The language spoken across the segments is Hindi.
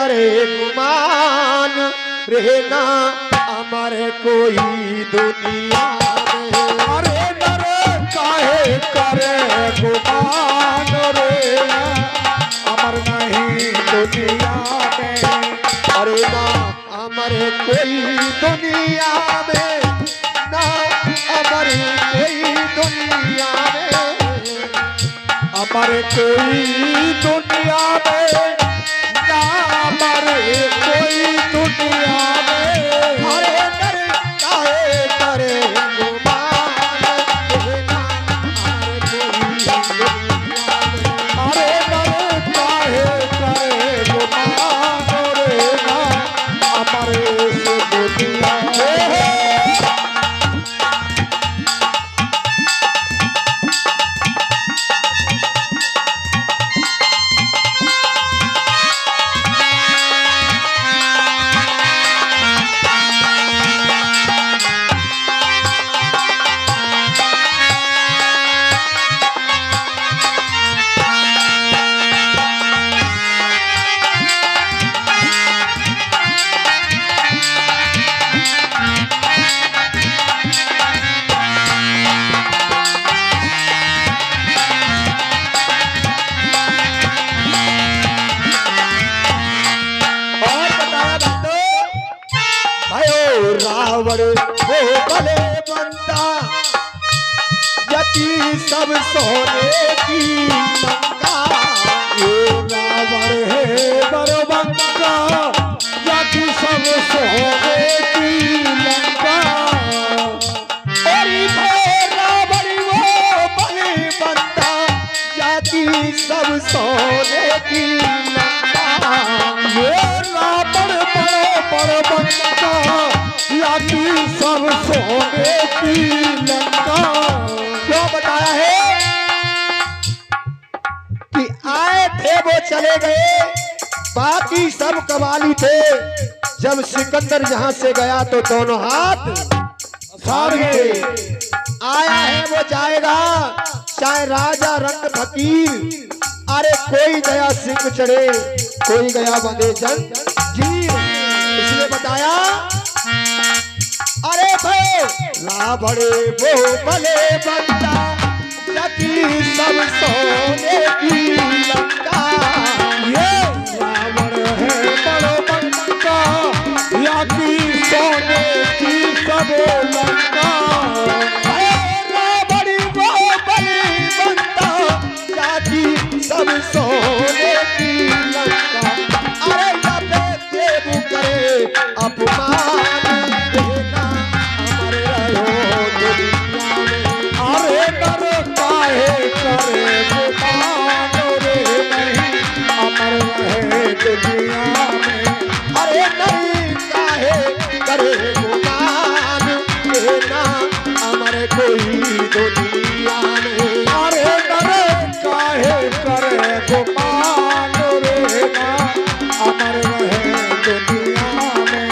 करे गुमान रहना हमारे कोई दुनिया में। अरे डरे काहे करे गुमान रे अमर नहीं दुनिया में। अरे ना हमारे कोई दुनिया में, ना हमारे कोई दुनिया में, अमर कोई दुनिया में ना अमर कोई दुनिया में। अरे करे काहे करे गुमान रहना हमारे कोई दुनिया में। अरे डरे काहे करे गुमान रे ना अमर दुनिया में। रावण वो भले बनता यति सब सोने की लंका। ये रावण है बरबंका जाति सब सोने की लंका। अरे भाई रावण वो भले बनता यति सब सोने की लंका। ये रावण बरबंका जाति सब सोने की लंका। क्यों बताया है कि आए थे वो चले गए, बाकी सब कवाली थे। जब सिकंदर यहाँ से गया तो दोनों हाथ सार गए। आया है वो जाएगा, चाहे राजा रंग फकीर। अरे कोई गया सिंह चढ़े, कोई गया बंधे जंजीर। इसलिए बताया अरे भाई रावण वो भले बनता यति सब सोने की लंका। ये रावण है बरबंका जाति सोने की सब लंका। रावण वो भले बनता यति सब सोने की लंका। अरे लबे देव करे अपमान देना हमारे रहो दुनिया में। अरे डर काहे करे गुमान रे नहीं अमर रहे दुनिया में। अरे नहीं काहे करे गुमान रहना हमारे कोई दुनिया में। अरे डर काहे करे गुमान रे ना अमर रहे दुनिया में।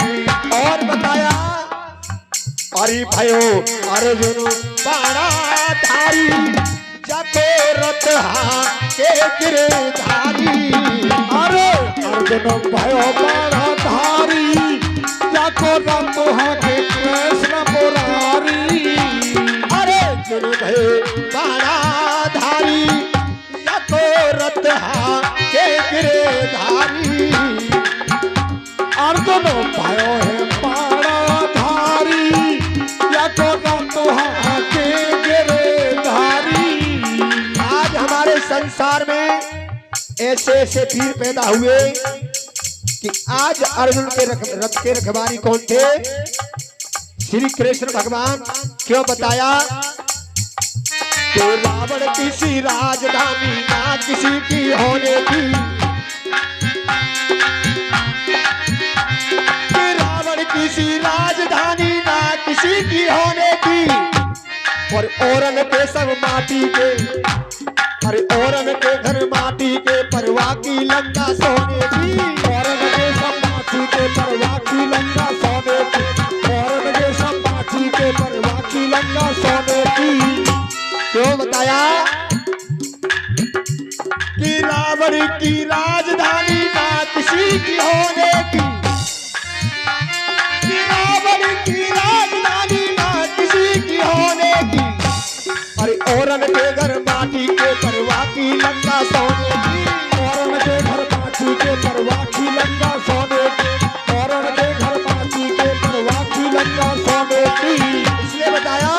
और बताया अरे भयो अर्जुन बाणा धारी जाको रथ के गिरधारी। अरे अर्जुन भयो बाणा धारी जाको रतुहा के कृष्ण मुरारी। अरे अर्जुन भयो बाणा धारी जाको रथ के गिरधारी। अर्जुन भयो है बाणा धारी जाको रतुहा के गिरधारी। आज हमारे संसार में ऐसे ऐसे वीर पैदा हुए कि आज अर्जुन के रथ के रखवारी कौन थे? श्री कृष्ण भगवान। क्यों बताया कि रावण किसी राजधानी ना किसी की होने की। कि रावण किसी राजधानी ना किसी की होने की। और औरन के सब माटी के, अरे औरन के घर माटी के परवा की लंका सोने की। औरन के सब माटी के परवा की लंका सोने की। औरन के सब माटी के परवा की लंका सोने की। क्यों बताया कि रावण की राजधानी ना किसी की हो होने की, कि रावण की राजधानी ना किसी की होने की। अरे औरन के घर माटी के परवा की लंका सोने की, औरन के घर माटी के परवा की लंका सोने की, औरन के घर माटी के परवा की लंका सोने की। इसलिए बताया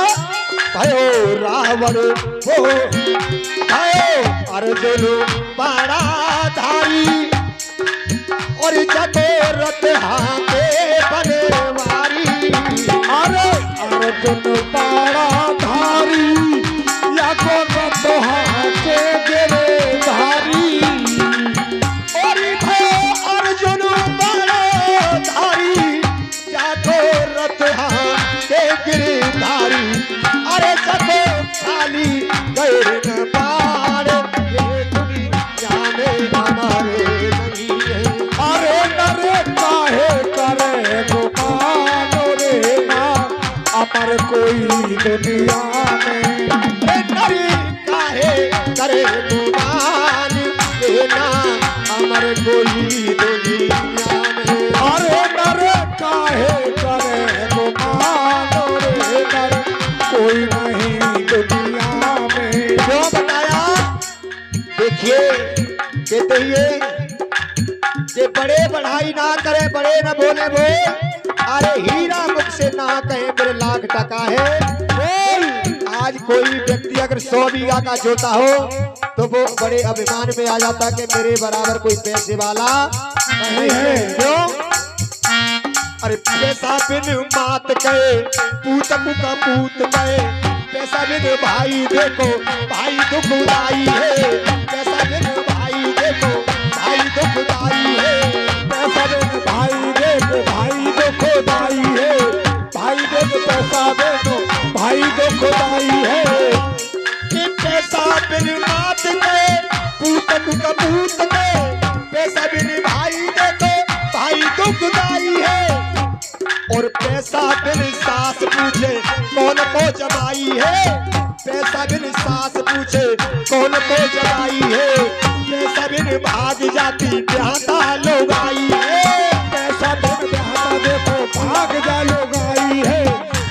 भयो रावण हो भयो अर्जुन बाड़ा धारी, और जतो रथ हाथे बनवारी। अरे अर्जुन बाड़ा धारी, या को रथ हाथे गिरधारी। और भयो अर्जुन बाड़ा धारी, जतो रथ हाथे गिरधारी। अरे जतो खाली गए न पार, ये दुनिया में हमारे नहीं है। अरे नरे काहे करे गुमान रे ना, अमर कोई दुनिया में। नरी काहे करे गुमान देना, अमर कोई दुनिया में। अरे नरे काहे करे गुमान रे नर, कोई नहीं दुनिया में। जो बताया देखिए, कहते ये बड़े बढ़ाई ना करे, बड़े न बोले बोल। अरे हीरा मुख से ना कहे मेरे लाख टका है बोल। आज कोई व्यक्ति अगर 100 बीघा का जोता हो तो वो बड़े अभिमान में आ जाता कि मेरे बराबर कोई पैसे वाला नहीं है। क्यों? अरे पैसा बिन मात कहे पूतक का पूत कहे, पैसा बिन भाई देखो भाई दुखदाई है। पैसा बिन भाई देखो भाई दुखदाई है। पैसा दे भाई देख भाई दो खुदाई है, भाई देख पैसा दे दो भाई दो खुदाई है। कि पैसा बिन मात कहे पूतक का पूत कहे, पैसा बिन भाई देखो भाई दुखदाई है। और पैसा बिन सास पूछे कौन को जमाई है, पैसा बिन सास पूछे कौन को जमाई है। पैसा बिन भाग जाती ब्याहता लोग आई है। पैसा बिन ब्याहता देखो भाग जा लोग आई है,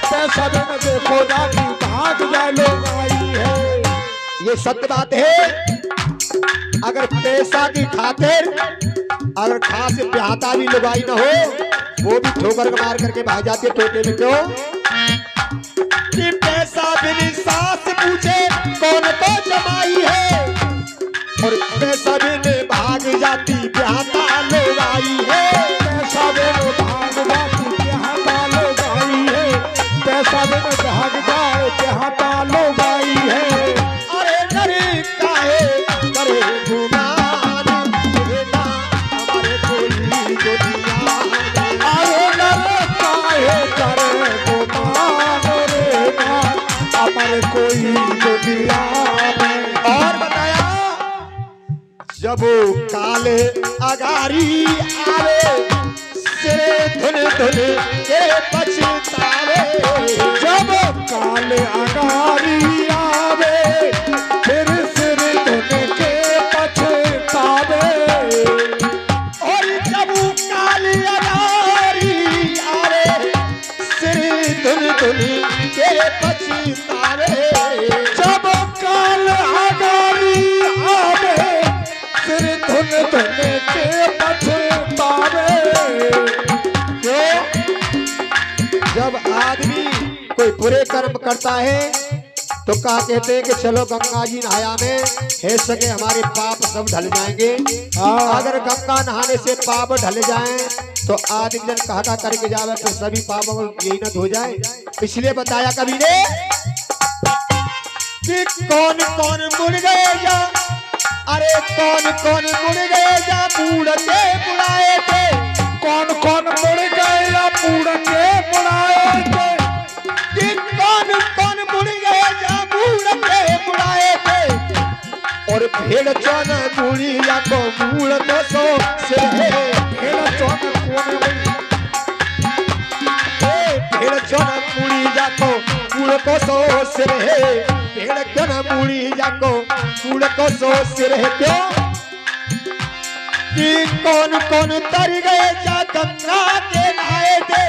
पैसा बिन देखो जाती भाग जा लोग आई है। ये सत्य बात है। अगर पैसा की खातिर अगर खास ब्याहता भी लुगाई ना हो, वो भी ठोकर मार करके भाग जाती है टोटे में। क्यों? कि पैसा बिन सास पूछे कौन तो जमाई है, और पैसा बिन भाग जाती ब्याहता लोग आई है। पैसा बिन भाग जाती ब्याहता लोग आई है, पैसा बिन भाग जाए ब्याहता लोग आई है। अरे नरे काहे करे गुमान देना, हमारे कोई दुनिया में। अरे नर काहे करे गुमान रे ना, अमर कोई दुनिया में। और बताया जब काले अगारी आवे, सिरे धुन धुन के पछतावे। जब काले अगारी आवे, फिर सिर धुन के पछतावे। और जब काले अगारी आवे, सिरे धुन धुन के पछतावे। जब काल अगारी आवे, फिर धुन धुन के पछतावे। जब आदमी कोई बुरे कर्म करता है तो कहा कहते हैं कि चलो गंगा जी नहाया में है सके हमारे पाप सब ढल जाएंगे। अगर गंगा नहाने से पाप ढल जाएं तो आदमी जन कहा करके जावे तो सभी पापों को यही न धो जाए। इसलिए बताया कवि ने कि कौन कौन मुड़ गए जा, अरे कौन कौन मुड़ गए जा बूढ़ के बुलाए थे। कौन कौन मुड़ गए या पूर्ण के बुलाए थे। कि कौन कौन मुड़ गए जा बूढ़ के बुलाए थे। और भेड़ चौन बूढ़ी या को बूढ़ तो सो से भेड़ चौन कोने में, भेड़ चौन बूढ़ी या को बूढ़ को सो से भेड़ चौन बूढ़ी या को बूढ़ को सो से क्यों? कि कौन कौन तर गए जा गंगा के नहाए थे,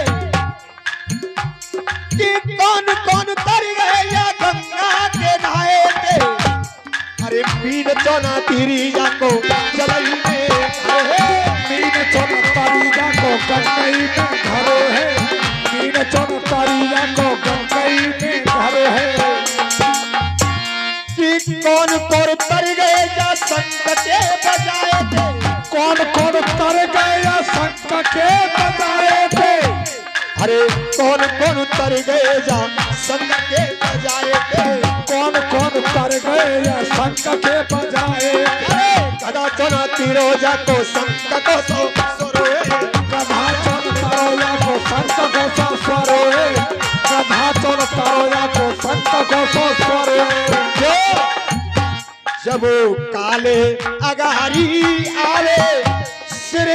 कि कौन कौन तर गए या गंगा के नहाए थे। अरे मीन चौना तीरी जाको चलई में घर है, मीन चौन तारीजा को गंगई में घर है, मीन चौन तारीजा को गंगई में घर है। कि कौन कौन तर गए जा संत के बजाए थे, कौन कौन तर गए या शंख के बजाए थे। अरे कौन कौन तर गए जा संत के बजाए थे। कौन कौन तर गए या शंख के बजाए। अरे गदा चौना तीरो जाको संत को सो सरोए, गधा चौन तारोया को संत को सो स्वरोए, गधा चौन तारोया को संत को सो स्वरोए। जब काले अगारी आवे सिर